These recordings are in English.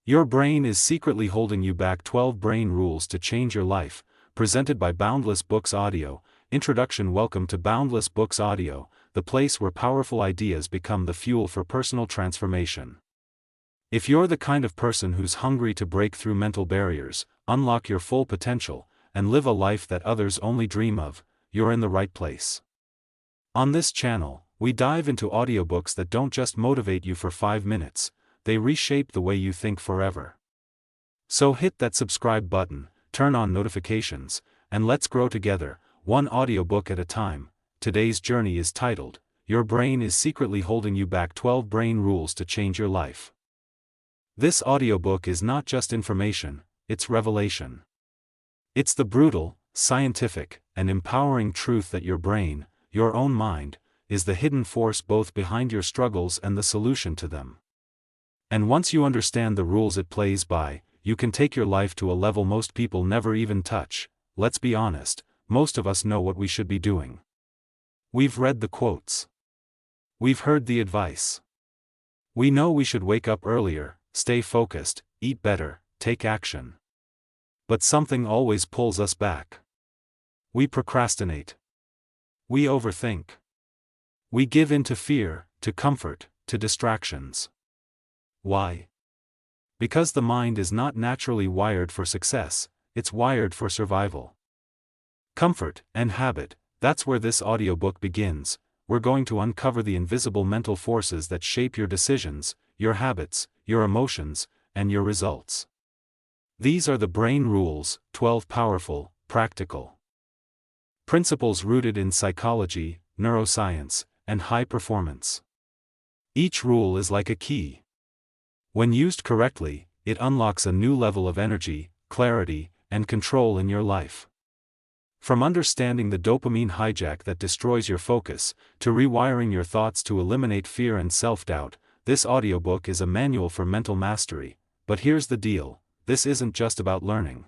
Your brain is secretly holding you back. 12 Brain Rules to Change Your Life, presented by Boundless Books Audio. Introduction. Welcome to Boundless Books Audio, the place where powerful ideas become the fuel for personal transformation. If you're the kind of person who's hungry to break through mental barriers, unlock your full potential, and live a life that others only dream of, you're in the right place. On this channel, we dive into audiobooks that don't just motivate you for 5 minutes, they reshape the way you think forever. So hit that subscribe button, turn on notifications, and let's grow together, one audiobook at a time. Today's journey is titled, Your Brain is Secretly Holding You Back. 12 Brain Rules to Change Your Life. This audiobook is not just information, it's revelation. It's the brutal, scientific, and empowering truth that your brain, your own mind, is the hidden force both behind your struggles and the solution to them. And once you understand the rules it plays by, you can take your life to a level most people never even touch. Let's be honest, most of us know what we should be doing. We've read the quotes. We've heard the advice. We know we should wake up earlier, stay focused, eat better, take action. But something always pulls us back. We procrastinate. We overthink. We give in to fear, to comfort, to distractions. Why? Because the mind is not naturally wired for success, it's wired for survival. Comfort and habit, that's where this audiobook begins. We're going to uncover the invisible mental forces that shape your decisions, your habits, your emotions, and your results. These are the brain rules, 12 powerful, practical principles rooted in psychology, neuroscience, and high performance. Each rule is like a key. When used correctly, it unlocks a new level of energy, clarity, and control in your life. From understanding the dopamine hijack that destroys your focus, to rewiring your thoughts to eliminate fear and self-doubt, this audiobook is a manual for mental mastery. But here's the deal, this isn't just about learning.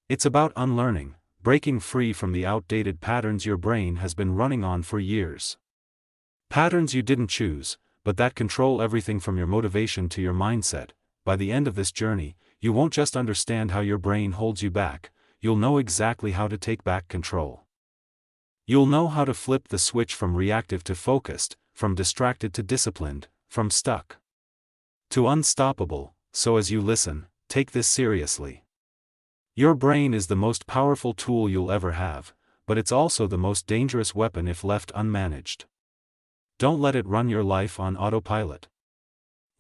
It's about unlearning, breaking free from the outdated patterns your brain has been running on for years. Patterns you didn't choose, but that control everything from your motivation to your mindset. By the end of this journey, you won't just understand how your brain holds you back, you'll know exactly how to take back control. You'll know how to flip the switch from reactive to focused, from distracted to disciplined, from stuck to unstoppable. So as you listen, take this seriously. Your brain is the most powerful tool you'll ever have, but it's also the most dangerous weapon if left unmanaged. Don't let it run your life on autopilot.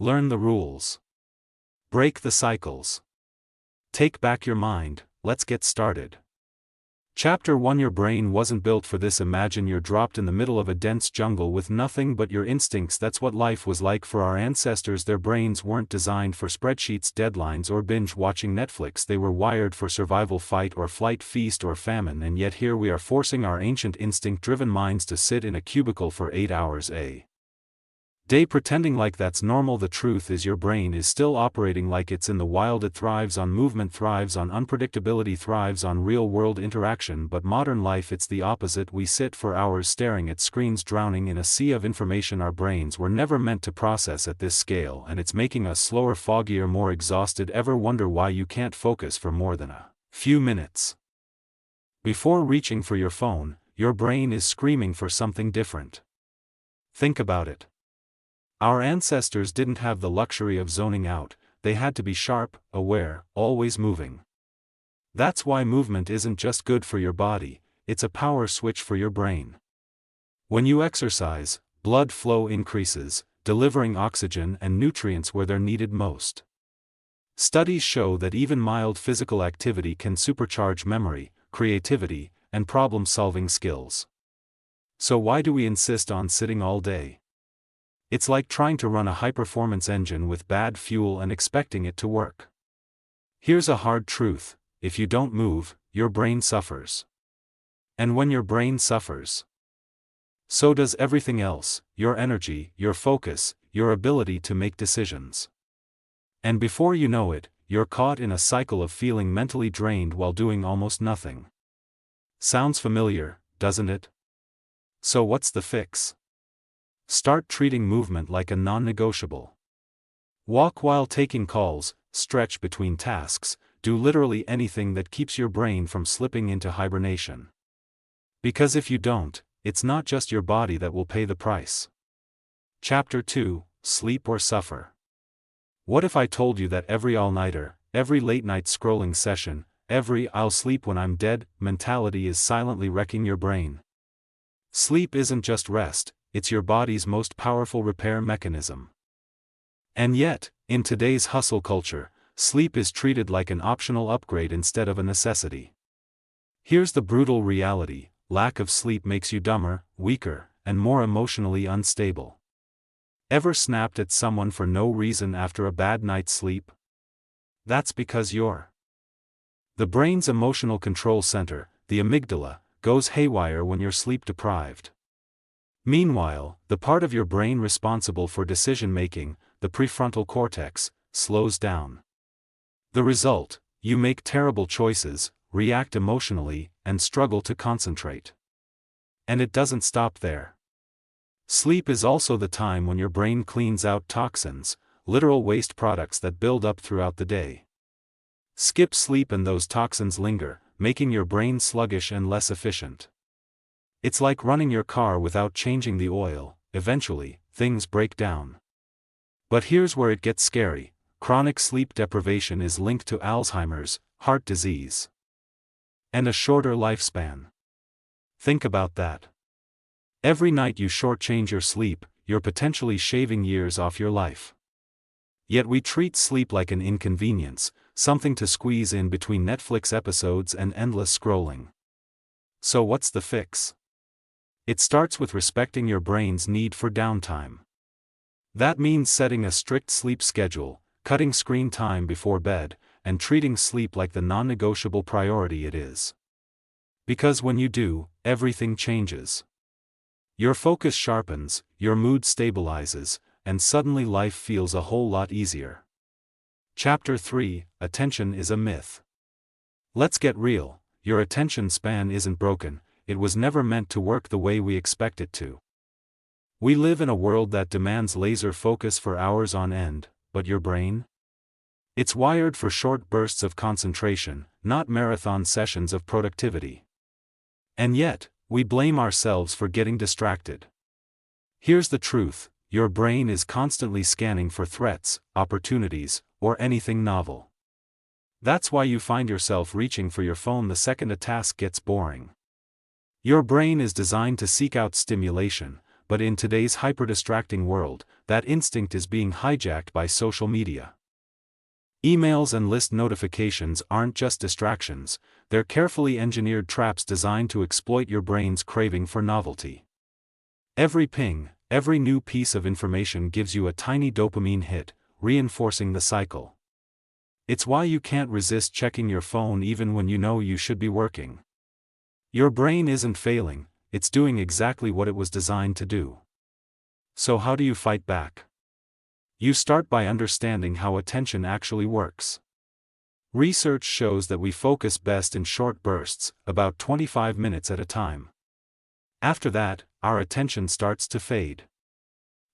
Learn the rules. Break the cycles. Take back your mind. Let's get started. Chapter 1. Your brain wasn't built for this. Imagine you're dropped in the middle of a dense jungle with nothing but your instincts. That's what life was like for our ancestors. Their brains weren't designed for spreadsheets, deadlines, or binge-watching Netflix. They were wired for survival, fight or flight, feast or famine. And yet here we are forcing our ancient instinct-driven minds to sit in a cubicle for 8 hours a day pretending like that's normal. The truth is your brain is still operating like it's in the wild. It thrives on movement, thrives on unpredictability, thrives on real-world interaction. But modern life, it's the opposite. We sit for hours staring at screens, drowning in a sea of information our brains were never meant to process at this scale, and it's making us slower, foggier, more exhausted. Ever wonder why you can't focus for more than a few minutes? Before reaching for your phone, your brain is screaming for something different. Think about it. Our ancestors didn't have the luxury of zoning out, they had to be sharp, aware, always moving. That's why movement isn't just good for your body, it's a power switch for your brain. When you exercise, blood flow increases, delivering oxygen and nutrients where they're needed most. Studies show that even mild physical activity can supercharge memory, creativity, and problem-solving skills. So why do we insist on sitting all day? It's like trying to run a high-performance engine with bad fuel and expecting it to work. Here's a hard truth, if you don't move, your brain suffers. And when your brain suffers, so does everything else, your energy, your focus, your ability to make decisions. And before you know it, you're caught in a cycle of feeling mentally drained while doing almost nothing. Sounds familiar, doesn't it? So what's the fix? Start treating movement like a non-negotiable. Walk while taking calls, stretch between tasks, do literally anything that keeps your brain from slipping into hibernation. Because if you don't, it's not just your body that will pay the price. Chapter 2, Sleep or Suffer. What if I told you that every all-nighter, every late-night scrolling session, every "I'll sleep when I'm dead" mentality is silently wrecking your brain? Sleep isn't just rest, it's your body's most powerful repair mechanism. And yet, in today's hustle culture, sleep is treated like an optional upgrade instead of a necessity. Here's the brutal reality: lack of sleep makes you dumber, weaker, and more emotionally unstable. Ever snapped at someone for no reason after a bad night's sleep? That's because the brain's emotional control center, the amygdala, goes haywire when you're sleep deprived. Meanwhile, the part of your brain responsible for decision-making, the prefrontal cortex, slows down. The result: you make terrible choices, react emotionally, and struggle to concentrate. And it doesn't stop there. Sleep is also the time when your brain cleans out toxins, literal waste products that build up throughout the day. Skip sleep and those toxins linger, making your brain sluggish and less efficient. It's like running your car without changing the oil: eventually, things break down. But here's where it gets scary: chronic sleep deprivation is linked to Alzheimer's, heart disease, and a shorter lifespan. Think about that. Every night you shortchange your sleep, you're potentially shaving years off your life. Yet we treat sleep like an inconvenience, something to squeeze in between Netflix episodes and endless scrolling. So what's the fix? It starts with respecting your brain's need for downtime. That means setting a strict sleep schedule, cutting screen time before bed, and treating sleep like the non-negotiable priority it is. Because when you do, everything changes. Your focus sharpens, your mood stabilizes, and suddenly life feels a whole lot easier. Chapter 3, Attention is a Myth. Let's get real: your attention span isn't broken, it was never meant to work the way we expect it to. We live in a world that demands laser focus for hours on end, but your brain? It's wired for short bursts of concentration, not marathon sessions of productivity. And yet, we blame ourselves for getting distracted. Here's the truth: your brain is constantly scanning for threats, opportunities, or anything novel. That's why you find yourself reaching for your phone the second a task gets boring. Your brain is designed to seek out stimulation, but in today's hyper-distracting world, that instinct is being hijacked by social media. Emails and list notifications aren't just distractions, they're carefully engineered traps designed to exploit your brain's craving for novelty. Every ping, every new piece of information gives you a tiny dopamine hit, reinforcing the cycle. It's why you can't resist checking your phone even when you know you should be working. Your brain isn't failing, it's doing exactly what it was designed to do. So how do you fight back? You start by understanding how attention actually works. Research shows that we focus best in short bursts, about 25 minutes at a time. After that, our attention starts to fade.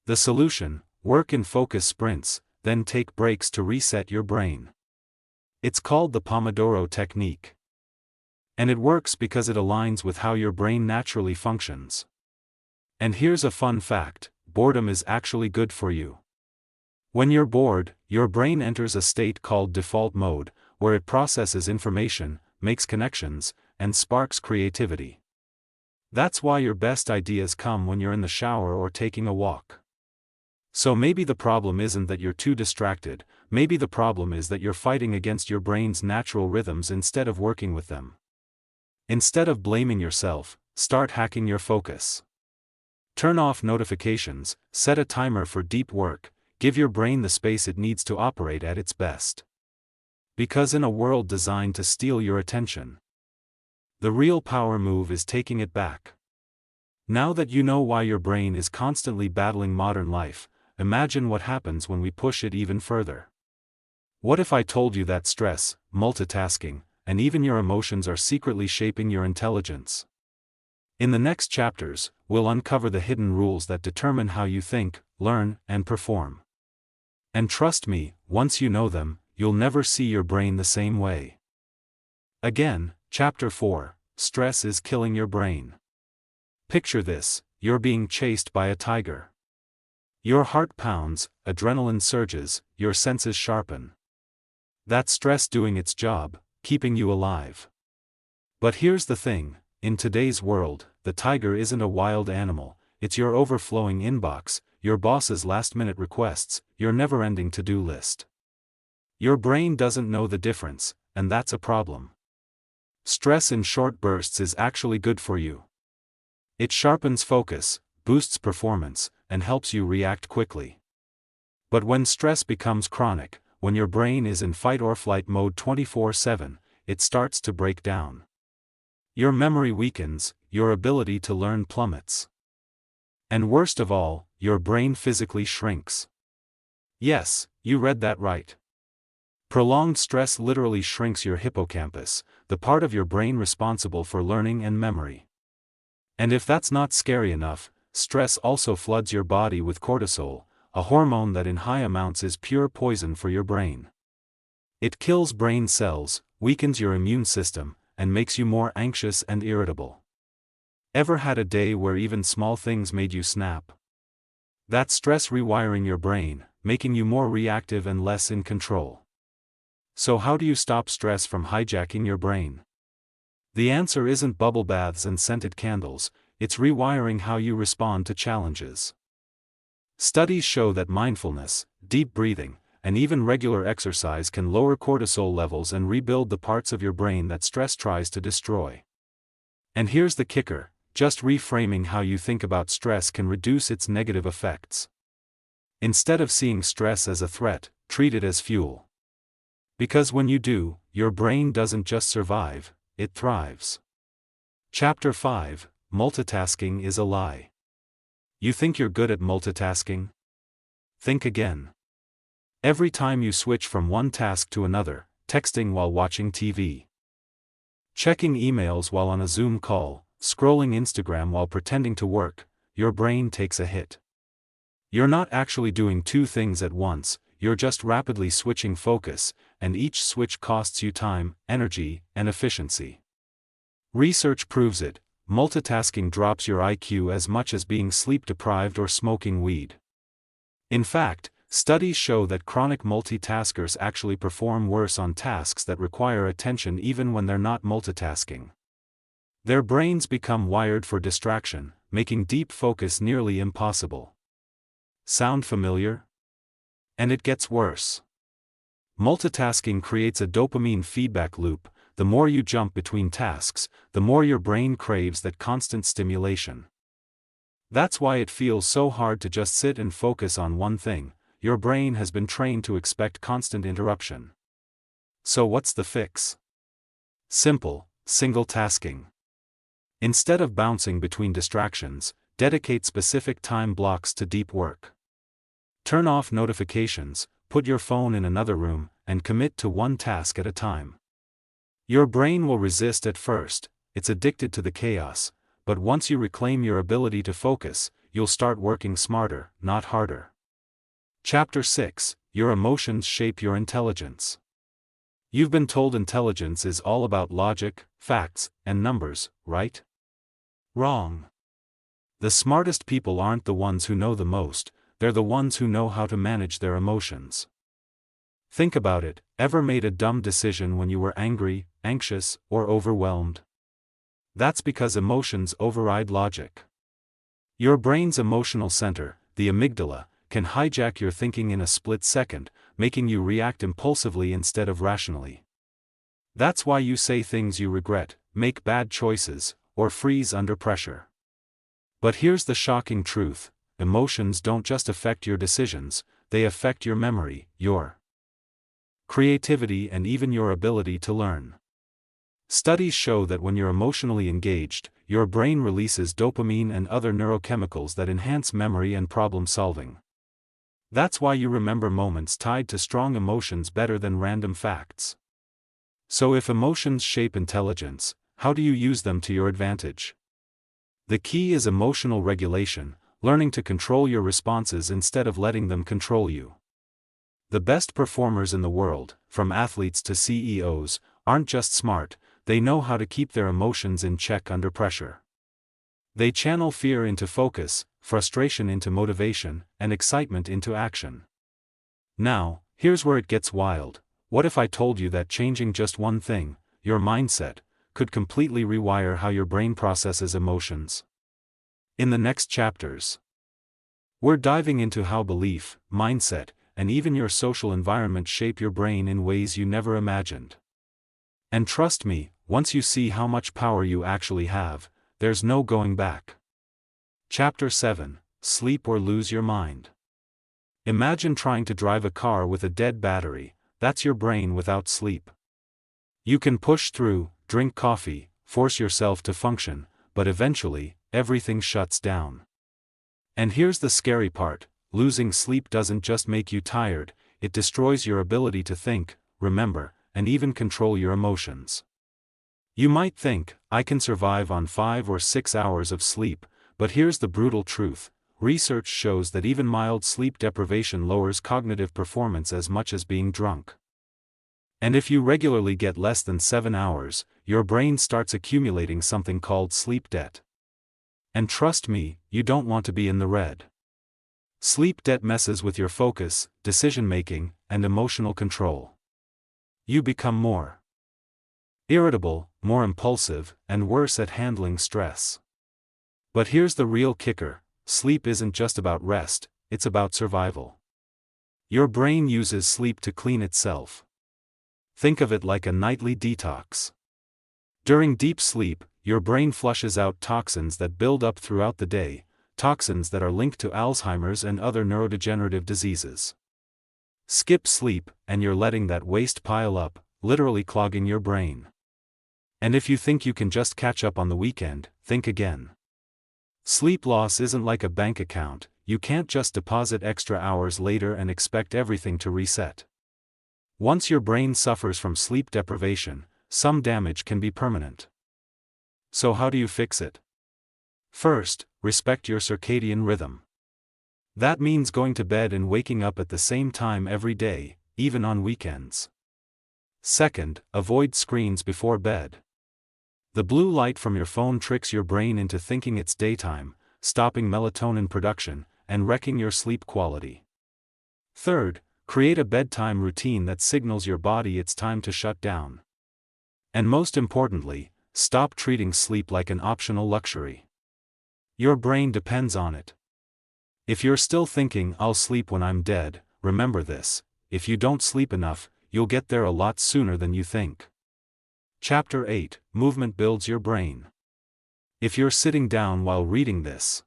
The solution: work in focus sprints, then take breaks to reset your brain. It's called the Pomodoro technique. And it works because it aligns with how your brain naturally functions. And here's a fun fact: boredom is actually good for you. When you're bored, your brain enters a state called default mode, where it processes information, makes connections, and sparks creativity. That's why your best ideas come when you're in the shower or taking a walk. So maybe the problem isn't that you're too distracted, maybe the problem is that you're fighting against your brain's natural rhythms instead of working with them. Instead of blaming yourself, start hacking your focus. Turn off notifications, set a timer for deep work, give your brain the space it needs to operate at its best. Because in a world designed to steal your attention, the real power move is taking it back. Now that you know why your brain is constantly battling modern life, imagine what happens when we push it even further. What if I told you that stress, multitasking, and even your emotions are secretly shaping your intelligence? In the next chapters, we'll uncover the hidden rules that determine how you think, learn, and perform. And trust me, once you know them, you'll never see your brain the same way. Again, Chapter 4, Stress is killing your brain. Picture this: you're being chased by a tiger. Your heart pounds, adrenaline surges, your senses sharpen. That's stress doing its job, keeping you alive. But here's the thing: in today's world, the tiger isn't a wild animal, it's your overflowing inbox, your boss's last-minute requests, your never-ending to-do list. Your brain doesn't know the difference, and that's a problem. Stress in short bursts is actually good for you. It sharpens focus, boosts performance, and helps you react quickly. But when stress becomes chronic, when your brain is in fight-or-flight mode 24/7, it starts to break down. Your memory weakens, your ability to learn plummets. And worst of all, your brain physically shrinks. Yes, you read that right. Prolonged stress literally shrinks your hippocampus, the part of your brain responsible for learning and memory. And if that's not scary enough, stress also floods your body with cortisol, a hormone that in high amounts is pure poison for your brain. It kills brain cells, weakens your immune system, and makes you more anxious and irritable. Ever had a day where even small things made you snap? That's stress rewiring your brain, making you more reactive and less in control. So how do you stop stress from hijacking your brain? The answer isn't bubble baths and scented candles, it's rewiring how you respond to challenges. Studies show that mindfulness, deep breathing, and even regular exercise can lower cortisol levels and rebuild the parts of your brain that stress tries to destroy. And here's the kicker: just reframing how you think about stress can reduce its negative effects. Instead of seeing stress as a threat, treat it as fuel. Because when you do, your brain doesn't just survive, it thrives. Chapter 5, Multitasking is a lie. You think you're good at multitasking? Think again. Every time you switch from one task to another, texting while watching TV, checking emails while on a Zoom call, scrolling Instagram while pretending to work, your brain takes a hit. You're not actually doing two things at once, you're just rapidly switching focus, and each switch costs you time, energy, and efficiency. Research proves it: multitasking drops your IQ as much as being sleep-deprived or smoking weed. In fact, studies show that chronic multitaskers actually perform worse on tasks that require attention even when they're not multitasking. Their brains become wired for distraction, making deep focus nearly impossible. Sound familiar? And it gets worse. Multitasking creates a dopamine feedback loop: the more you jump between tasks, the more your brain craves that constant stimulation. That's why it feels so hard to just sit and focus on one thing. Your brain has been trained to expect constant interruption. So what's the fix? Simple: single tasking. Instead of bouncing between distractions, dedicate specific time blocks to deep work. Turn off notifications, put your phone in another room, and commit to one task at a time. Your brain will resist at first, it's addicted to the chaos, but once you reclaim your ability to focus, you'll start working smarter, not harder. Chapter 6, Your emotions shape your intelligence. You've been told intelligence is all about logic, facts, and numbers, right? Wrong. The smartest people aren't the ones who know the most, they're the ones who know how to manage their emotions. Think about it: ever made a dumb decision when you were angry, anxious, or overwhelmed? That's because emotions override logic. Your brain's emotional center, the amygdala, can hijack your thinking in a split second, making you react impulsively instead of rationally. That's why you say things you regret, make bad choices, or freeze under pressure. But here's the shocking truth: emotions don't just affect your decisions, they affect your memory, your creativity, and even your ability to learn. Studies show that when you're emotionally engaged, your brain releases dopamine and other neurochemicals that enhance memory and problem solving. That's why you remember moments tied to strong emotions better than random facts. So if emotions shape intelligence, how do you use them to your advantage? The key is emotional regulation, learning to control your responses instead of letting them control you. The best performers in the world, from athletes to CEOs, aren't just smart, they know how to keep their emotions in check under pressure. They channel fear into focus, frustration into motivation, and excitement into action. Now, here's where it gets wild. What if I told you that changing just one thing, your mindset, could completely rewire how your brain processes emotions? In the next chapters, we're diving into how belief, mindset, and even your social environment shape your brain in ways you never imagined. And trust me, once you see how much power you actually have, there's no going back. Chapter 7: Sleep or Lose Your Mind. Imagine trying to drive a car with a dead battery. That's your brain without sleep. You can push through, drink coffee, force yourself to function, but eventually, everything shuts down. And here's the scary part: losing sleep doesn't just make you tired, it destroys your ability to think, remember, and even control your emotions. You might think, I can survive on 5 or 6 hours of sleep, but here's the brutal truth: research shows that even mild sleep deprivation lowers cognitive performance as much as being drunk. And if you regularly get less than 7 hours, your brain starts accumulating something called sleep debt. And trust me, you don't want to be in the red. Sleep debt messes with your focus, decision-making, and emotional control. You become more irritable, more impulsive, and worse at handling stress. But here's the real kicker: sleep isn't just about rest, it's about survival. Your brain uses sleep to clean itself. Think of it like a nightly detox. During deep sleep, your brain flushes out toxins that build up throughout the day, toxins that are linked to Alzheimer's and other neurodegenerative diseases. Skip sleep, and you're letting that waste pile up, literally clogging your brain. And if you think you can just catch up on the weekend, think again. Sleep loss isn't like a bank account, you can't just deposit extra hours later and expect everything to reset. Once your brain suffers from sleep deprivation, some damage can be permanent. So how do you fix it? First, respect your circadian rhythm. That means going to bed and waking up at the same time every day, even on weekends. Second, avoid screens before bed. The blue light from your phone tricks your brain into thinking it's daytime, stopping melatonin production, and wrecking your sleep quality. Third, create a bedtime routine that signals your body it's time to shut down. And most importantly, stop treating sleep like an optional luxury. Your brain depends on it. If you're still thinking, I'll sleep when I'm dead, remember this: if you don't sleep enough, you'll get there a lot sooner than you think. Chapter 8: Movement Builds Your Brain. If you're sitting down while reading this,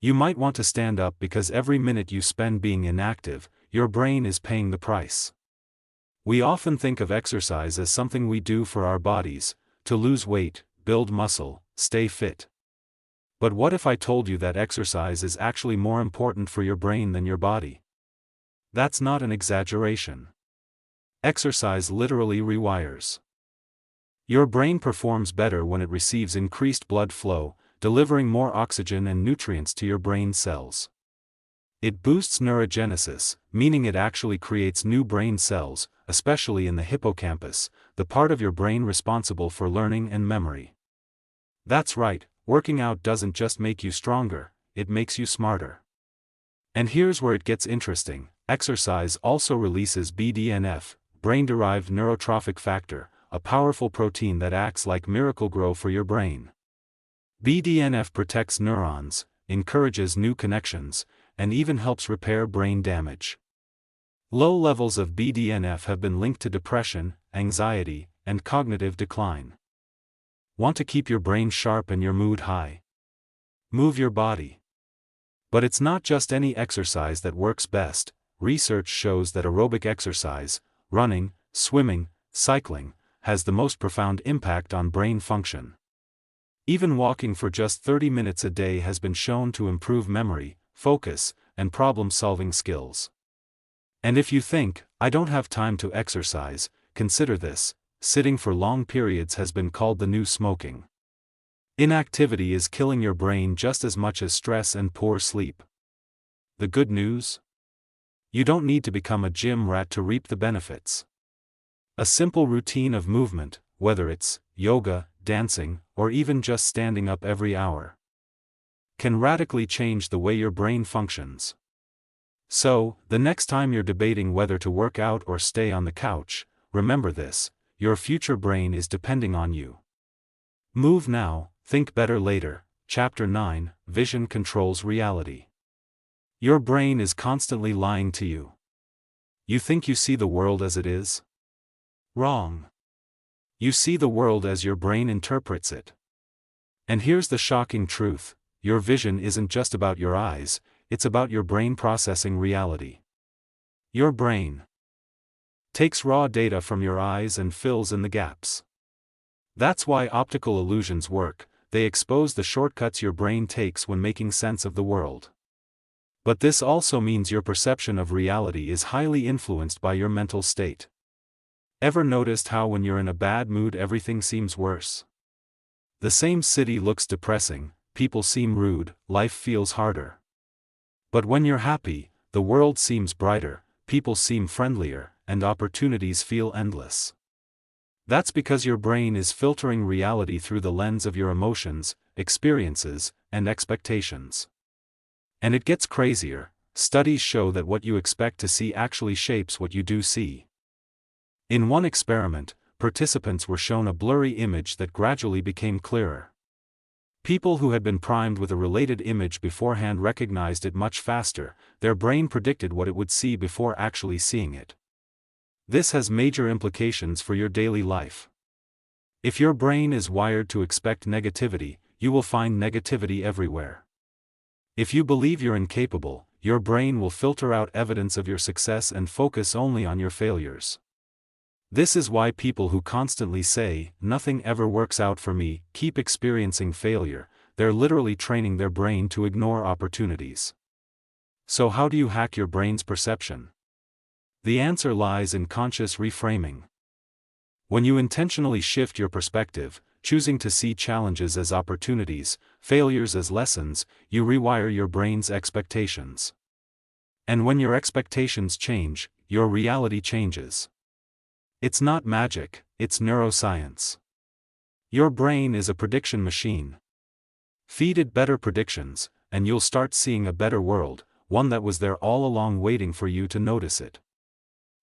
you might want to stand up, because every minute you spend being inactive, your brain is paying the price. We often think of exercise as something we do for our bodies, to lose weight, build muscle, stay fit. But what if I told you that exercise is actually more important for your brain than your body? That's not an exaggeration. Exercise literally rewires. Your brain performs better when it receives increased blood flow, delivering more oxygen and nutrients to your brain cells. It boosts neurogenesis, meaning it actually creates new brain cells, especially in the hippocampus, the part of your brain responsible for learning and memory. That's right, working out doesn't just make you stronger, it makes you smarter. And here's where it gets interesting: exercise also releases BDNF, brain-derived neurotrophic factor, a powerful protein that acts like Miracle-Gro for your brain. BDNF protects neurons, encourages new connections, and even helps repair brain damage. Low levels of BDNF have been linked to depression, anxiety, and cognitive decline. Want to keep your brain sharp and your mood high? Move your body. But it's not just any exercise that works best. Research shows that aerobic exercise, running, swimming, cycling, has the most profound impact on brain function. Even walking for just 30 minutes a day has been shown to improve memory, focus, and problem-solving skills. And if you think, I don't have time to exercise, consider this: sitting for long periods has been called the new smoking. Inactivity is killing your brain just as much as stress and poor sleep. The good news? You don't need to become a gym rat to reap the benefits. A simple routine of movement, whether it's yoga, dancing, or even just standing up every hour, can radically change the way your brain functions. So, the next time you're debating whether to work out or stay on the couch, remember this: your future brain is depending on you. Move now, think better later. Chapter 9: Vision Controls Reality. Your brain is constantly lying to you. You think you see the world as it is? Wrong. You see the world as your brain interprets it. And here's the shocking truth: your vision isn't just about your eyes, it's about your brain processing reality. Your brain takes raw data from your eyes and fills in the gaps. That's why optical illusions work. They expose the shortcuts your brain takes when making sense of the world. But this also means your perception of reality is highly influenced by your mental state. Ever noticed how when you're in a bad mood everything seems worse? The same city looks depressing, people seem rude, life feels harder. But when you're happy, the world seems brighter, people seem friendlier, and opportunities feel endless. That's because your brain is filtering reality through the lens of your emotions, experiences, and expectations. And it gets crazier: studies show that what you expect to see actually shapes what you do see. In one experiment, participants were shown a blurry image that gradually became clearer. People who had been primed with a related image beforehand recognized it much faster. Their brain predicted what it would see before actually seeing it. This has major implications for your daily life. If your brain is wired to expect negativity, you will find negativity everywhere. If you believe you're incapable, your brain will filter out evidence of your success and focus only on your failures. This is why people who constantly say, "Nothing ever works out for me," keep experiencing failure. They're literally training their brain to ignore opportunities. So how do you hack your brain's perception? The answer lies in conscious reframing. When you intentionally shift your perspective, choosing to see challenges as opportunities, failures as lessons, you rewire your brain's expectations. And when your expectations change, your reality changes. It's not magic, it's neuroscience. Your brain is a prediction machine. Feed it better predictions, and you'll start seeing a better world, one that was there all along waiting for you to notice it.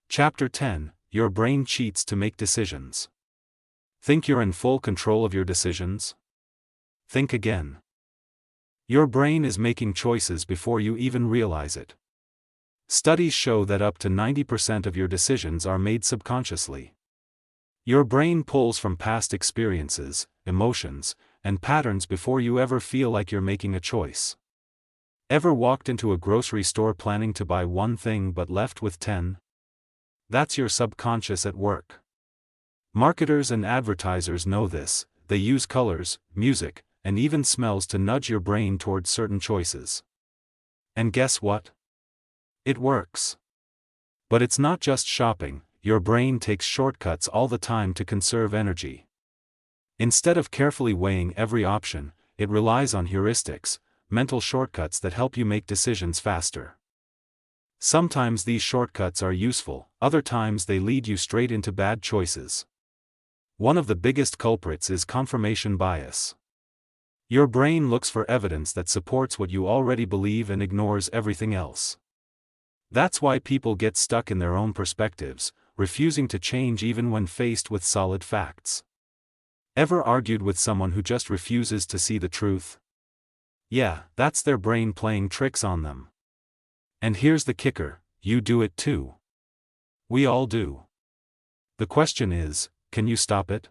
Chapter 10: Your brain cheats to make decisions. Think you're in full control of your decisions? Think again. Your brain is making choices before you even realize it. Studies show that up to 90% of your decisions are made subconsciously. Your brain pulls from past experiences, emotions, and patterns before you ever feel like you're making a choice. Ever walked into a grocery store planning to buy one thing but left with 10? That's your subconscious at work. Marketers and advertisers know this. They use colors, music, and even smells to nudge your brain towards certain choices. And guess what? It works. But it's not just shopping. Your brain takes shortcuts all the time to conserve energy. Instead of carefully weighing every option, it relies on heuristics, mental shortcuts that help you make decisions faster. Sometimes these shortcuts are useful, other times they lead you straight into bad choices. One of the biggest culprits is confirmation bias. Your brain looks for evidence that supports what you already believe and ignores everything else. That's why people get stuck in their own perspectives, refusing to change even when faced with solid facts. Ever argued with someone who just refuses to see the truth? Yeah, that's their brain playing tricks on them. And here's the kicker: you do it too. We all do. The question is, can you stop it?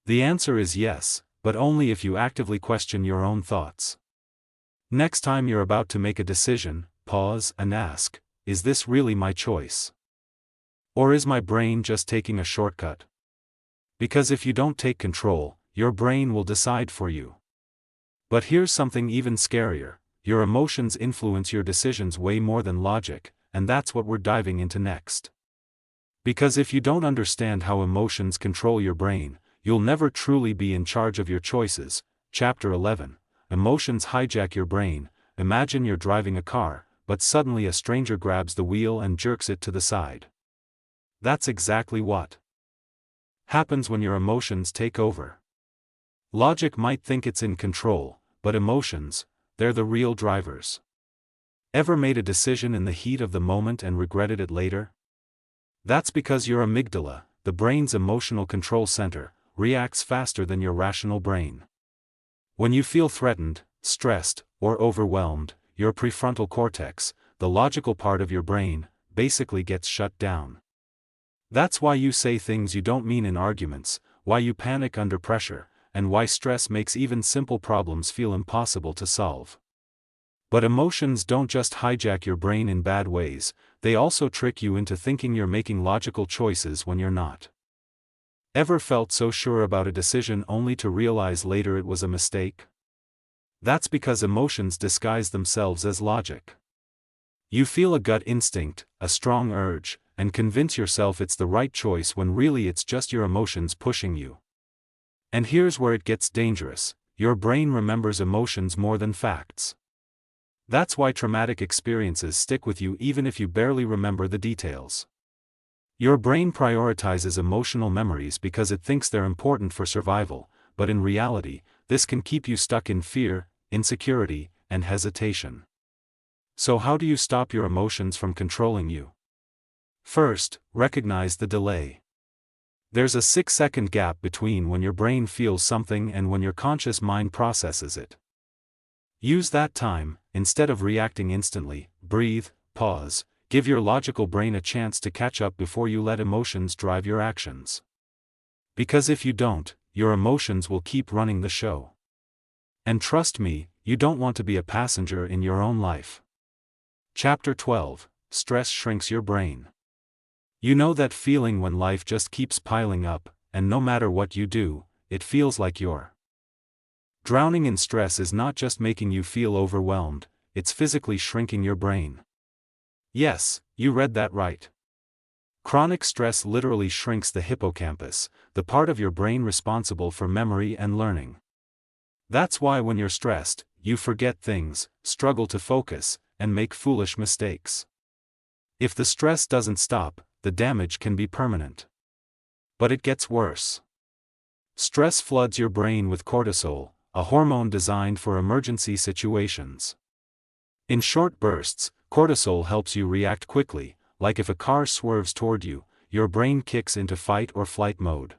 The answer is yes, but only if you actively question your own thoughts. Next time you're about to make a decision, pause and ask, is this really my choice? Or is my brain just taking a shortcut? Because if you don't take control, your brain will decide for you. But here's something even scarier: your emotions influence your decisions way more than logic, and that's what we're diving into next. Because if you don't understand how emotions control your brain, you'll never truly be in charge of your choices. Chapter 11: Emotions hijack your brain. Imagine you're driving a car, but suddenly a stranger grabs the wheel and jerks it to the side. That's exactly what happens when your emotions take over. Logic might think it's in control, but emotions, they're the real drivers. Ever made a decision in the heat of the moment and regretted it later? That's because your amygdala, the brain's emotional control center, reacts faster than your rational brain. When you feel threatened, stressed, or overwhelmed, your prefrontal cortex, the logical part of your brain, basically gets shut down. That's why you say things you don't mean in arguments, why you panic under pressure, and why stress makes even simple problems feel impossible to solve. But emotions don't just hijack your brain in bad ways, they also trick you into thinking you're making logical choices when you're not. Ever felt so sure about a decision only to realize later it was a mistake? That's because emotions disguise themselves as logic. You feel a gut instinct, a strong urge, and convince yourself it's the right choice when really it's just your emotions pushing you. And here's where it gets dangerous: your brain remembers emotions more than facts. That's why traumatic experiences stick with you even if you barely remember the details. Your brain prioritizes emotional memories because it thinks they're important for survival, but in reality, this can keep you stuck in fear, insecurity, and hesitation. So how do you stop your emotions from controlling you? First, recognize the delay. There's a 6-second gap between when your brain feels something and when your conscious mind processes it. Use that time. Instead of reacting instantly, breathe, pause, give your logical brain a chance to catch up before you let emotions drive your actions. Because if you don't, your emotions will keep running the show. And trust me, you don't want to be a passenger in your own life. Chapter 12: Stress Shrinks Your Brain. You know that feeling when life just keeps piling up, and no matter what you do, it feels like you're drowning in stress is not just making you feel overwhelmed, it's physically shrinking your brain. Yes, you read that right. Chronic stress literally shrinks the hippocampus, the part of your brain responsible for memory and learning. That's why when you're stressed, you forget things, struggle to focus, and make foolish mistakes. If the stress doesn't stop, the damage can be permanent. But it gets worse. Stress floods your brain with cortisol, a hormone designed for emergency situations. In short bursts, cortisol helps you react quickly, like if a car swerves toward you, your brain kicks into fight or flight mode.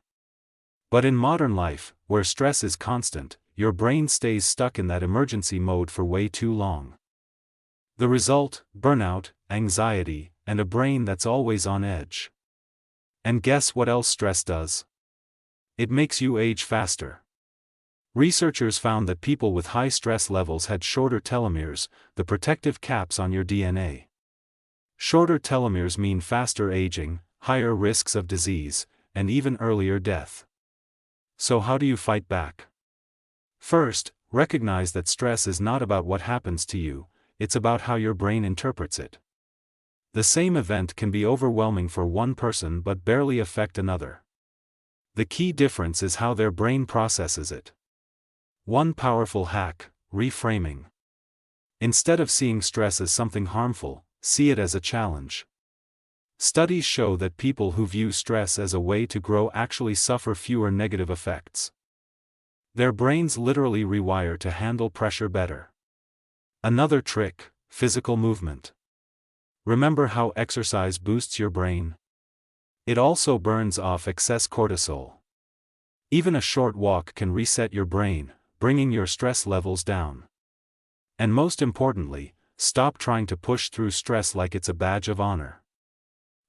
But in modern life, where stress is constant, your brain stays stuck in that emergency mode for way too long. The result: burnout, anxiety, and a brain that's always on edge. And guess what else stress does? It makes you age faster. Researchers found that people with high stress levels had shorter telomeres, the protective caps on your DNA. Shorter telomeres mean faster aging, higher risks of disease, and even earlier death. So how do you fight back? First, recognize that stress is not about what happens to you, it's about how your brain interprets it. The same event can be overwhelming for one person but barely affect another. The key difference is how their brain processes it. One powerful hack: reframing. Instead of seeing stress as something harmful, see it as a challenge. Studies show that people who view stress as a way to grow actually suffer fewer negative effects. Their brains literally rewire to handle pressure better. Another trick: physical movement. Remember how exercise boosts your brain? It also burns off excess cortisol. Even a short walk can reset your brain, bringing your stress levels down. And most importantly, stop trying to push through stress like it's a badge of honor.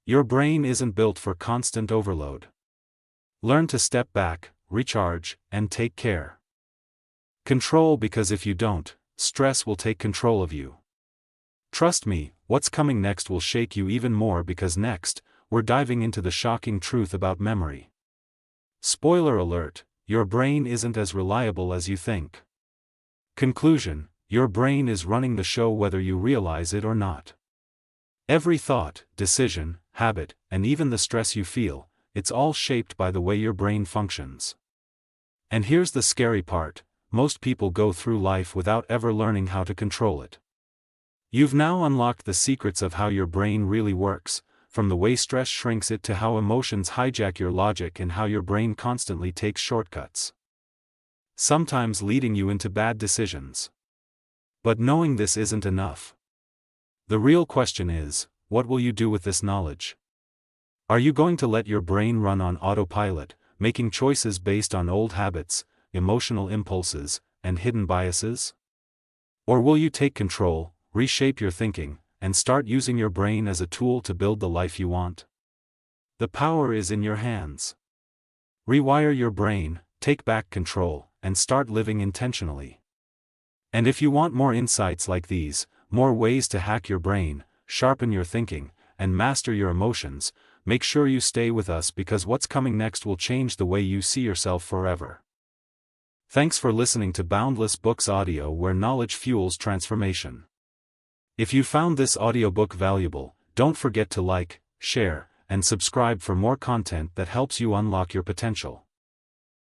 Your brain isn't built for constant overload. Learn to step back, recharge, and take care. Control, because if you don't, stress will take control of you. Trust me, what's coming next will shake you even more, because next, we're diving into the shocking truth about memory. Spoiler alert: your brain isn't as reliable as you think. Conclusion: your brain is running the show whether you realize it or not. Every thought, decision, habit, and even the stress you feel, it's all shaped by the way your brain functions. And here's the scary part: most people go through life without ever learning how to control it. You've now unlocked the secrets of how your brain really works, from the way stress shrinks it to how emotions hijack your logic and how your brain constantly takes shortcuts, sometimes leading you into bad decisions. But knowing this isn't enough. The real question is, what will you do with this knowledge? Are you going to let your brain run on autopilot, making choices based on old habits, emotional impulses, and hidden biases? Or will you take control, reshape your thinking, and start using your brain as a tool to build the life you want? The power is in your hands. Rewire your brain, take back control, and start living intentionally. And if you want more insights like these, more ways to hack your brain, sharpen your thinking, and master your emotions, make sure you stay with us because what's coming next will change the way you see yourself forever. Thanks for listening to Boundless Books Audio, where knowledge fuels transformation. If you found this audiobook valuable, don't forget to like, share, and subscribe for more content that helps you unlock your potential.